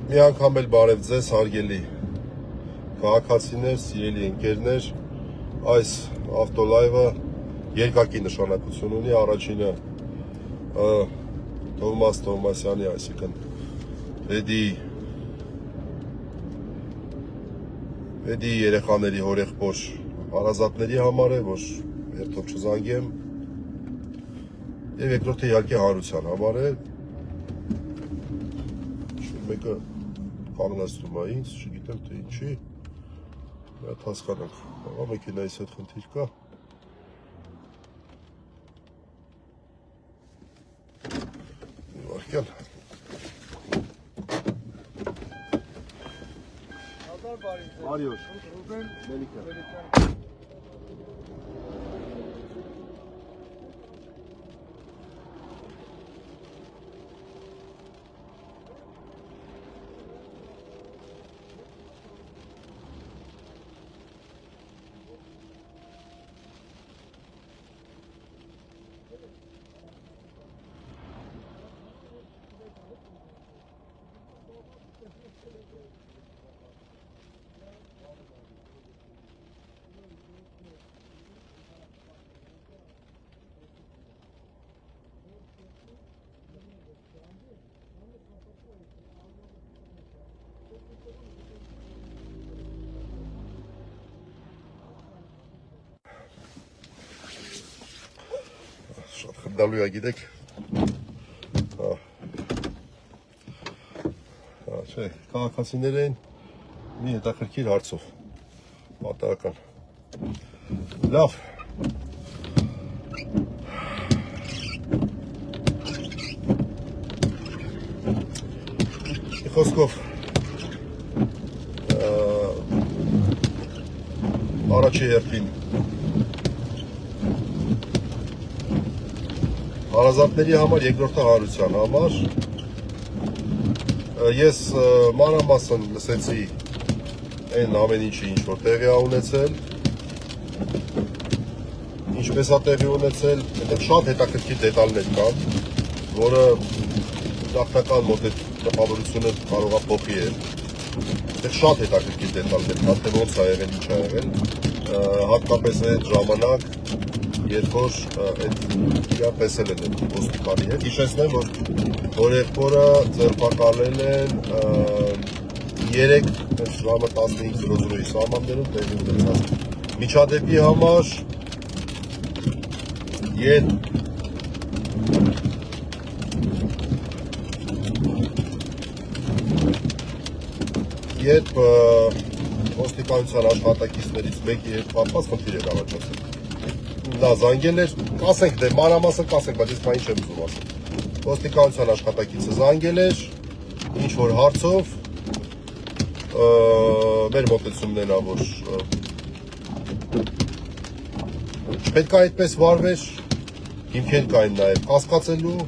Մի անգամ էլ բարև ձեզ հարգելի քաղաքացիներ, սիրելի ընկերներ, այս ավտոլայվը երկակի նշանակություն ունի, առաջինը Թովմաս Թովմասյանի, այսինքն Էդի երեխաների հորեղբոր հարազատների համար է, որ երբով չզանգեմ, եւ երկրորդը իհարկե հանրության համար է, մեկը կանգնացնում է ինձ, չգիտեմ թե ինչի, այդ հասկանանք, մեքենայիս հետ խնդիր կա։ Վարկյան։ Բարի օր։ Ռուբեն Մելիքյան։ Շատ խնդալու է, գիտեք, չէ, քաղաքացիներ են մի հետաքրքիր հարցով, պատահական, լավ, խոսքով, առաջի հերթին հարազատների համար, երկրորդը հանրության համար, ես մանրամասն լսեցի այն ամեն ինչի, ինչ որ տեղի է ունեցել, ինչպես է տեղի ունեցել, այդտեղ շատ հետաքրքիր դետալներ կան, որը նախնական մոտ այդ տպավորությունը կարող է փոխի է, այդտեղ շատ հետաքրքիր դետալներ կան, թե ոնց է եղել, ինչ է եղել, հատկապես այդ ժամանակ, երբ որ այդ իրար տեսել են այդ ոստիկանի հետ, հիշեցնեմ, որ հորեղբորը ձերբակալել են 3 ժամը 15:00-ի սահմաններում տեղի ունեցած միջադեպի համար երբ ոստիկանության աշխատակիցներից մեկի հետ կապված խնդիր էր առաջացել։ Նա զանգել էր, կասենք դե մանրամասն կասենք, բայց ես բան ինչ եմ ուզում ասել։ Ոստիկանության աշխատակիցը զանգել էր, ինչ որ հարցով, մեր մոտեցումն են, որ չպետք է այդպես վարվեր, հիմքեր կային նաև կասկածելու,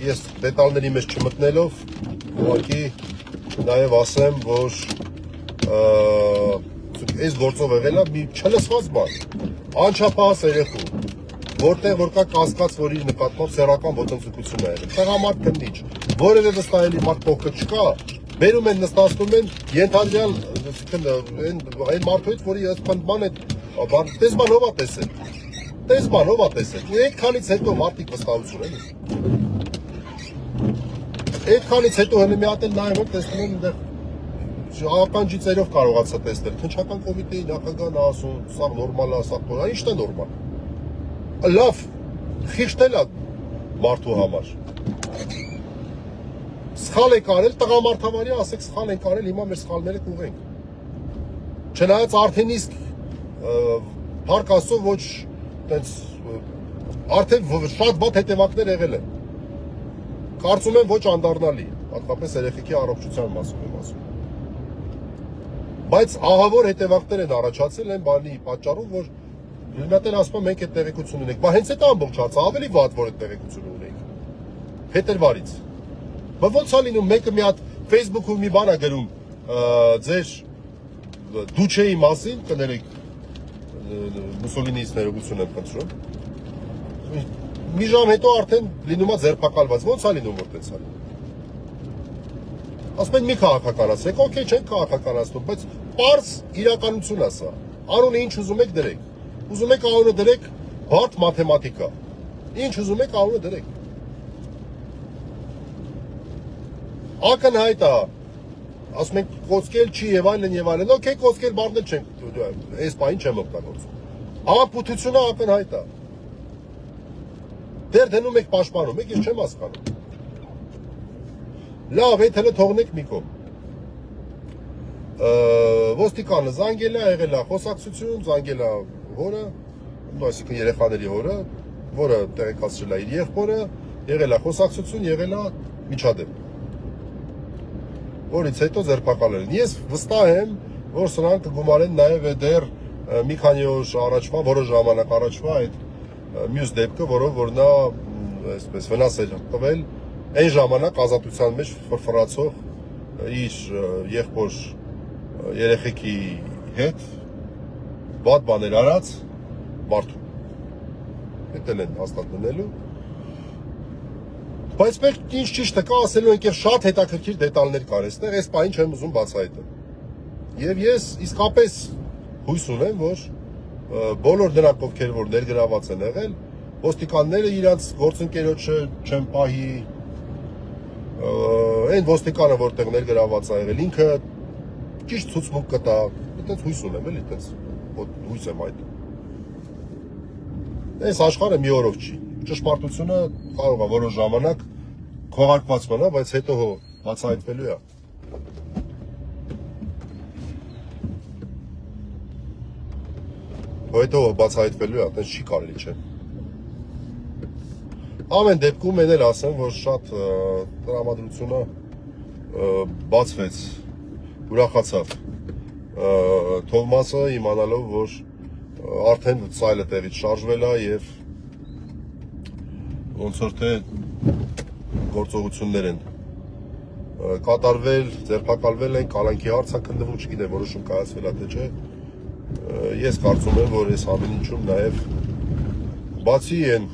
ես դետալների մեջ չմտնելով, ուղղակի նաև ասեմ, որ այս գործով եղել է մի չլսված բան, անչափահաս երեխու, որտեղ որ կա կասկած, որ իր նկատմամբ սեռական ոտնձգություն է եղել, տղամարդ քննիչ, որևէ վստահելի մարդ փոխը չկա, բերում են նստացնում են, ենթադրյալ այն մարդու հետ, որի ըստ բան է, տեսման ով է տեսել, ու այդքանից հետո մարդիկ վստահություն են, այդքանից հետո հենց մի հատ էլ նայում եմ, տեսնում եմ այնտեղ ականջիցերով կարողացա տեսնել, քննչական կոմիտեի նախագահն ասում, սա նորմալ է, սա փոքր, ի՞նչն է նորմալ։ Լավ, խիղճել է մարդու համար։ Սխալ եք արել, տղամարդավարի ասեք սխալ ենք արել, հիմա մեր սխալները կուղենք։ Չնայած արդեն իսկ փառք Աստծո ոչ տենց արդեն շատ վատ հետևանքներ եղել են։ Կարծում եմ ոչ անդառնալի, հատկապես երեխեքի առողջության մասով եմ ասում։ Բայց ահավոր հետևանքներ են առաջացել այն բանի պատճառով, որ Հնատեն ասում եմ մենք այդ տեղեկություն ունենք, բայց հենց այդ ամբողջացա, ավելի վատ որ այդ տեղեկությունը ունենք։ Փետրվարից։ Բայց ոնց է լինում մեկը մի հատ Facebook-ում մի բան է գրում ձեր դուչեի մասին, կներեք Մուսոլինիից ներողություն եմ խնդրում։ Մի ժամ հետո արդեն լինում է ձերբակալված, ոնց է լինում որ տենց է։ ասում են մի քաղաքականացրեք, օքեյ, չենք քաղաքականացնում, բայց պարզ իրականություն է սա։ Անունը ինչ ուզում եք դրեք։ Ուզում եք անունը դրեք բարդ մաթեմատիկա։ Ինչ ուզում եք անունը դրեք։ Ակնհայտ է, ասում ենք կոծկել չի եւ այլն, օքեյ, կոծկել բառներ չենք, այս բանը չեմ օգտագործում։ Անապութությունը ակնհայտ է։ Դեր դնում եք պաշտպանում եք, ես չեմ հասկանում։ Լավ, այդ հələ թողնենք մի կողմ։ Ոստիկանը զանգել է, եղել է խոսակցություն, զանգել է հորը, այսինքն երեխաների հորը, որը տեղեկացրել է իր եղբորը, եղել է խոսակցություն, եղել է միջադեպ։ Որից հետո ձերբակալել են։ Ես վստահ եմ, որ սրանք կգումարեն նաև դեռ մի քանի օր առաջվա, որոշ ժամանակ առաջվա այդ մյուս դեպքը, որով որ նա այսպես վնաս էր տվել այն ժամանակ ազատության մեջ ֆրֆրացող իր եղբոր երեխեքի հետ վատ բաներ արած մարդու։ Դա են հաստատ դնելու։ Բայց մենք ինչ ճիշտը կա ասելու ենք եւ շատ հետաքրքիր դետալներ կար այստեղ, այս բանը չեմ ուզում բացահայտել։ Եվ ես իսկապես հույս ունեմ, որ բոլոր նրանք, ովքեր որ ներգրաված են եղել, ոստիկանները իրաց գործընկերոջը չեն պահի, այն ոստիկանը, որտեղ ներգրաված է եղել, ինքը ճիշտ ցուցմունք կտա, այդպես հույս ունեմ, էլի, այդպես հույս եմ այդ։ Այս աշխարհը մի օրով չի։ Ճշմարտությունը կարող է որոշ ժամանակ քողարկված մնա, բայց հետո բացահայտվելու է։ Հետո բացահայտվելու է, այդպես չի կարելի, չէ։ Ամեն դեպքում են էլ ասեմ, որ շատ տրամադրությունը բացվեց, ուրախացավ Թովմասը իմանալով, որ արդեն սայլը տեղից շարժվել է եւ ոնց որ թե գործողություններ են կատարվել, ձերբակալվել են, կալանքի հարց է քննվում, չգիտեմ, որոշում կայացվել է թե չէ։ Ես կարծում եմ, որ այս ամեն ինչում նաեւ բացի են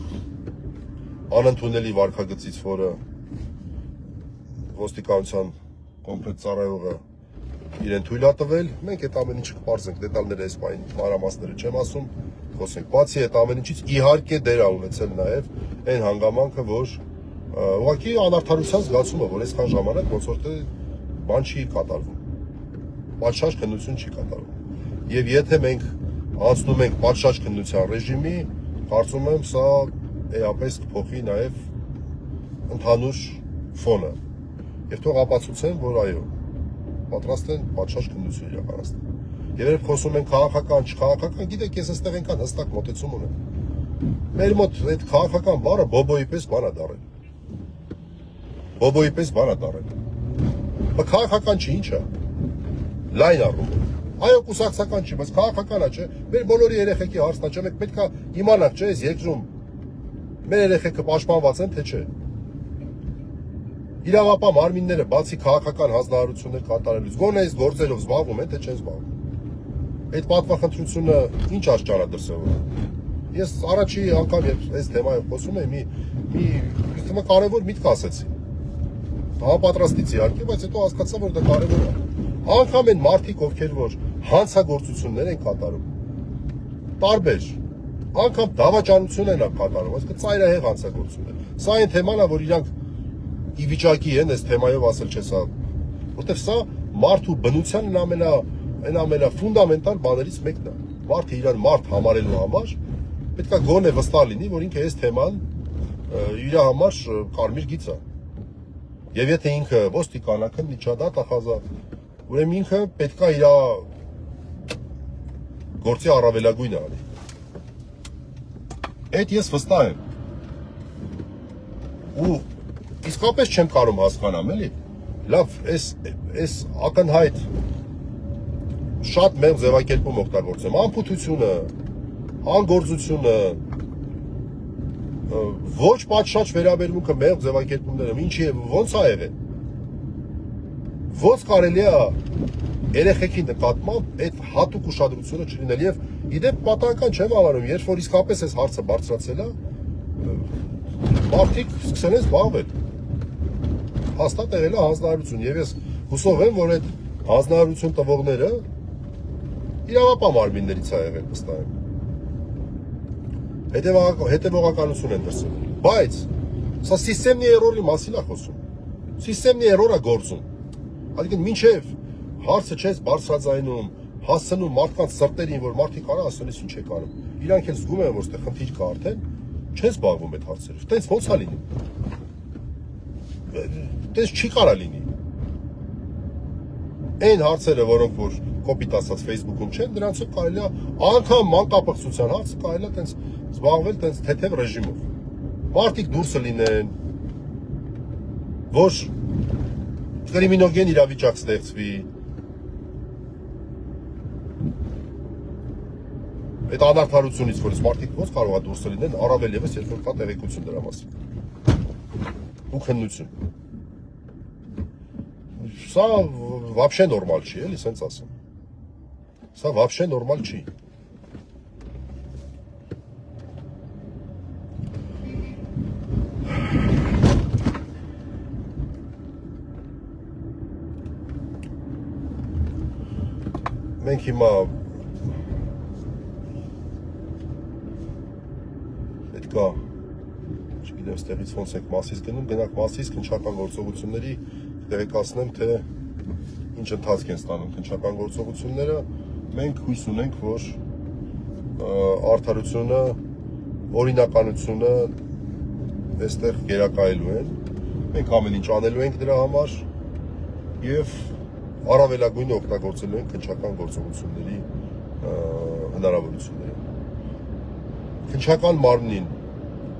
անընդունելի վարքագծից, որը ոստիկանության կոմպլետ ծառայողը իրեն թույլ է տվել, մենք այդ ամեն ինչը կպարզենք, դետալները այս բանի մանրամասները չեմ ասում, խոսենք։ Բացի այդ ամեն ինչից իհարկե դեր է ունեցել նաև այն հանգամանքը, որ ուղղակի անարդարության զգացումը, որ այսքան ժամանակ ոնց որ թե բան չի կատարվում, պատշաճ քննություն չի կատարվում։ Եվ եթե մենք անցնում ենք պատշաճ քննության ռեժիմի, կարծում եմ սա էապես կփոխի նաև ընդհանուր ֆոնը։ Եվ թող ապացուցեն, որ այո, պատրաստ են պատշաճ քննություն իրականացնել։ Եվ երբ խոսում են քաղաքական, չքաղաքական, գիտեք, ես այստեղ այնքան հստակ մոտեցում ունեմ։ Մեր մոտ այդ քաղաքական բառը բոբոյի պես բան է դառել։ Բոբոյի պես բան է դառել։ Բայց քաղաքական չի, ի՞նչ է։ Լայն առումով։ Այո, կուսակցական չի, բայց քաղաքական է, չէ։ Մեր բոլորի երեխեքի հարցն է, չէ, մենք պետք է իմանանք, չէ, այս երկրում մեր երեխեքը պաշտպանված են, թե չէ։ Իրավապահ մարմինները բացի քաղաքական հանձնարարություններ կատարելուց, գոնե այս գործերով զբաղվում են, թե չեն զբաղվում։ Այդ պատվախնդրությունը ինչ աճճար է դրսևորում։ Ես առաջի անգամ երբ այս թեմայով խոսում եմ, մի կարևոր միտք ասեցի։ Համապատրաստից իհարկե, բայց հետո հասկացա, որ դա կարևոր է։ Անգամ են մարդիկ, ովքեր որ հանցագործություններ են կատարում, տարբեր, անգամ դավաճանություն են կատարում, այսինքն ծայրահեղ հանցագործություններ։ Սա այն թեման է, որ իրանք ի վիճակի են այս թեմայով ասել չէ սա, որտեղ սա մարդու բնության այն ամենաֆունդամենտալ բաներից մեկն է։ Մարդը իրան մարդ համարելու համար պետք է գոնե վստահ լինի, որ ինքը այս թեման իր համար կարմիր գիծ է։ Եվ եթե ինքը ոստիկանական միջադատ ախազա, ուրեմն ինքը պետք է իր գործի առավելագույնը անի։ Այդ ես վստահ եմ։ Ու իսկապես չեմ կարող հասկանամ, էլի։ Լավ, այս ակնհայտ շատ մեծ ձևակերպում օգտագործեմ, անփութությունը, անգործությունը, ոչ պատշաճ վերաբերմունքը մեծ ձևակերպումները, ինչի է, ոնց է եղել։ Ոնց կարելի է երեխեքի նկատմամբ այդ հատուկ ուշադրությունը չլինել եւ իդեպ պատահական չեմ համարում, երբ որ իսկապես այս հարցը բարձրացել է, մարդիկ սկսել են զբաղվել։ Հաստատ եղել է հանձնարարություն եւ ես Հուսով եմ, որ այդ հանձնարարություն տվողները իրավապահ մարմիններից է եղել վստահ եմ։ Հետևողականություն են դրսել։ Բայց սա սիստեմնի էրորի մասին է խոսում։ Սիստեմնի էրորա գործում։ Այսինքն մինչև հարցը չես բարձրաձայնում, հասցնում մարդկանց սրտերին, որ մարդիկ արա ասելիս ինչ եք անում։ Իրանք էլ զգում են, որ ստե խնդիր կա արդեն, չես զբաղվում այդ հարցերով։ Տենց ո՞նց է լինի։ Տենց չի կարա լինի։ Այն հարցերը, որոնք որ կոպիտ ասած Facebook-ում չեն, դրանցով կարելի է անգամ մանկապղծության հարցը կարելի է տենց զբաղվել տենց թեթև ռեժիմով։ Մարդիկ դուրսը լինեն, որ կրիմինոգեն իրավիճակ ստեղծվի։ Այդ անարդարությունից, որից մարդիկ ոնց կարող է դուրսը լինեն, առավել ևս երբ որ կա տեղեկություն դրա մասին։ Ու քննություն։ Սա вообще նորմալ չի, էլի, սենց ասեմ։ Սա вообще նորմալ չի։ Մենք հիմա պետքա, չգիտեմ, ստեղից ոնց ենք Մասիս գնում, գնանք Մասիս քննչական գործողությունների տեղեկացնեմ, թե ինչ ընթացք են ստանում քննչական գործողությունները, մենք հույս ունենք, որ արդարությունը, օրինականությունը այստեղ գերակայելու են, մենք ամեն ինչ անելու ենք դրա համար եւ առավելագույնը օգտագործելու ենք քննչական գործողությունների հնարավորությունները։ Քննչական մարմնին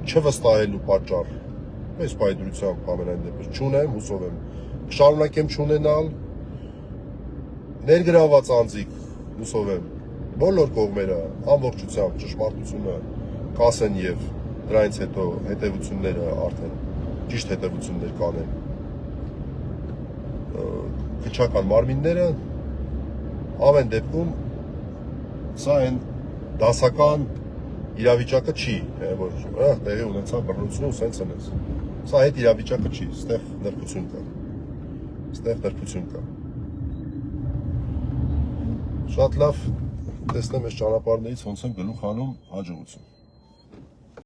չվստահելու պատճառ մեծ պայծրությամբ ամենայն դեպս չունեմ, հուսով եմ շարունակեմ չունենալ, ներգրաված անձիկ, հուսով եմ բոլոր կողմերը ամբողջությամբ ճշմարտությունը կասեն եւ դրանից հետո հետևությունները արդեն ճիշտ հետևություններ կանեն։ Քննչական մարմինները ամեն դեպքում սա այն դասական իրավիճակը չի, որ տեղի ունեցավ բռնություն, սենց ընես։ Սա այդ իրավիճակը չի, ստեղ նրբություն կա։ Ստեղ նրբություն կա։ Շատ լավ տեսնեմ այս ճանապարհներից ոնց եմ գլուխ հանում, հաջողություն։